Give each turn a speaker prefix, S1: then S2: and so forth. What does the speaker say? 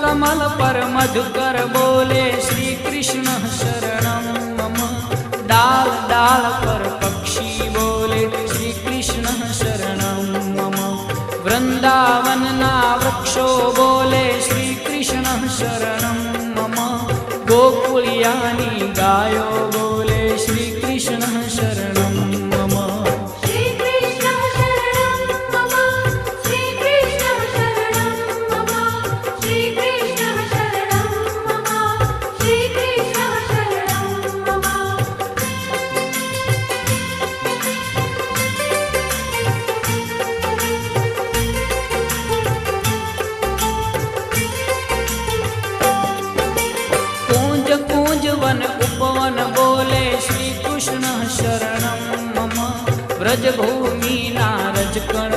S1: कमल पर मधुकर बोले श्री कृष्ण शरणं मम। डाल डाल पर पक्षी बोले श्री कृष्ण शरणं मम। वृंदावन ना वृक्षो बोले श्री कृष्ण शरणं मम। गोकुलियानी गायो बोले श्री कृष्ण शरणं मम।
S2: श्री कृष्ण शरणं मम। श्री कृष्ण शरणं मम। श्री कृष्ण शरणं मम। श्री कृष्ण शरणं मम।
S1: कूंज कूंज वन उपवन बोले श्री कृष्ण शरणं मम। ब्रज भूमि नारज कण